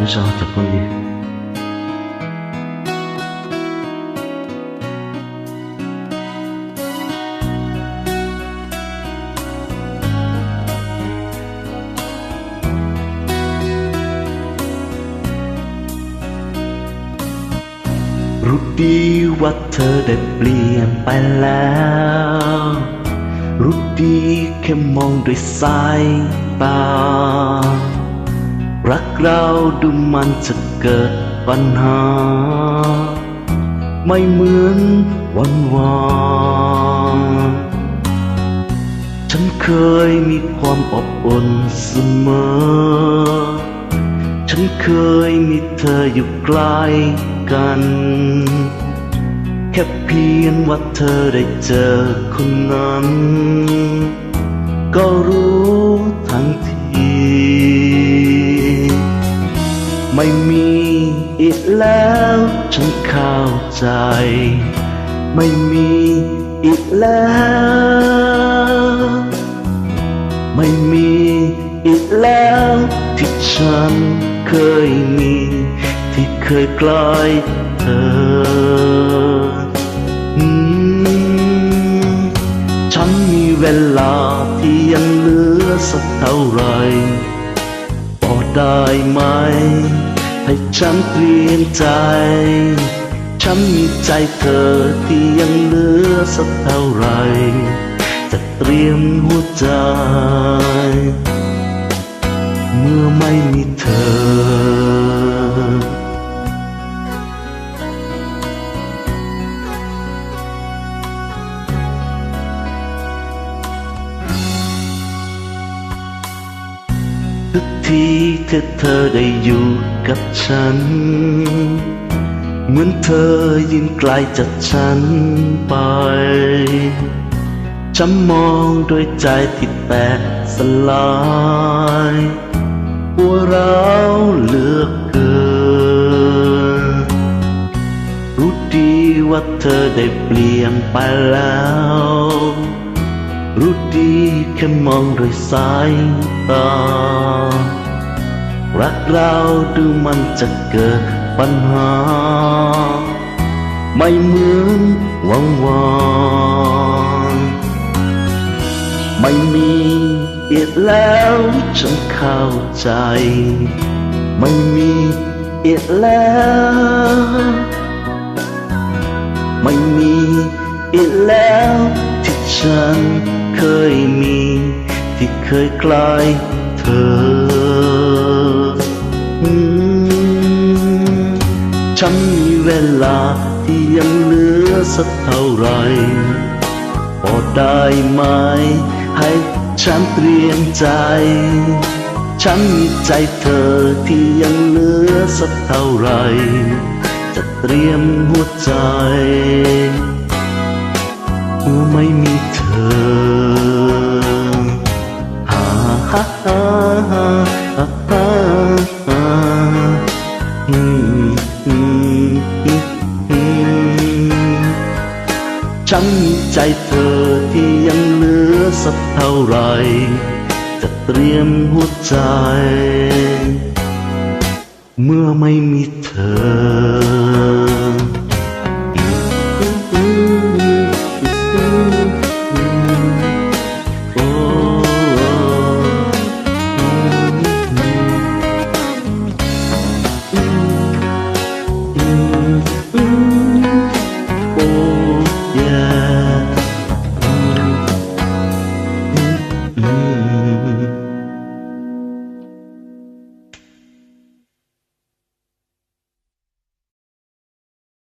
Déjà t'as premier. รู้ดีว่าเธอได้เปลี่ยนไปแล้วรู้ดีแค่มองด้วยสายตารักเราดูมันจะเกิดปัญหาไม่เหมือนวันวานฉันเคยมีความอบอุ่นเสมอฉันเคยมีเธออยู่ใกล้กันแค่เพียงว่าเธอได้เจอคนนั้นก็รู้ทันทีไม่มีอีกแล้วฉันเข้าใจไม่มีอีกแล้วไม่มีอีกแล้วที่ฉันเคยมีที่เคยใกล้เธอฉันมีเวลาที่ยังเหลือสักเท่าไรบอกได้ไหมให้ฉันเตรียมใจฉันมีใจเธอที่ยังเหลือสักเท่าไรจะเตรียมหัวใจเมื่อไม่มีเธอทุกทีที่เธอได้อยู่กับฉันเหมือนเธอยิ่งไกลจากฉันไปฉันมองด้วยใจที่แตกสลายปวดร้าวเหลือเกินรู้ดีว่าเธอได้เปลี่ยนไปแล้วรู้ดีแค่มองด้วยสายตารักเราดูมันจะเกิดปัญหาไม่เหมือนวังวานไม่มีอีกแล้วฉันเข้าใจไม่มีอีกแล้วไม่มีอีกแล้วที่ฉันเคยมีที่เคยใกล้เธอฉันมีเวลาที่ยังเหลือสักเท่าไรบอกได้ไหมให้ฉันเตรียมใจฉันมีใจเธอที่ยังเหลือสักเท่าไรจะเตรียมหัวใจเมื่อไม่มีเธอฮ่าฮ่าฮ่าฮ่าฮ่าฮ่าฉันมีใจเธอที่ยังเหลือสักเท่าไรจะเตรียมหัวใจเมื่อไม่มีเธอ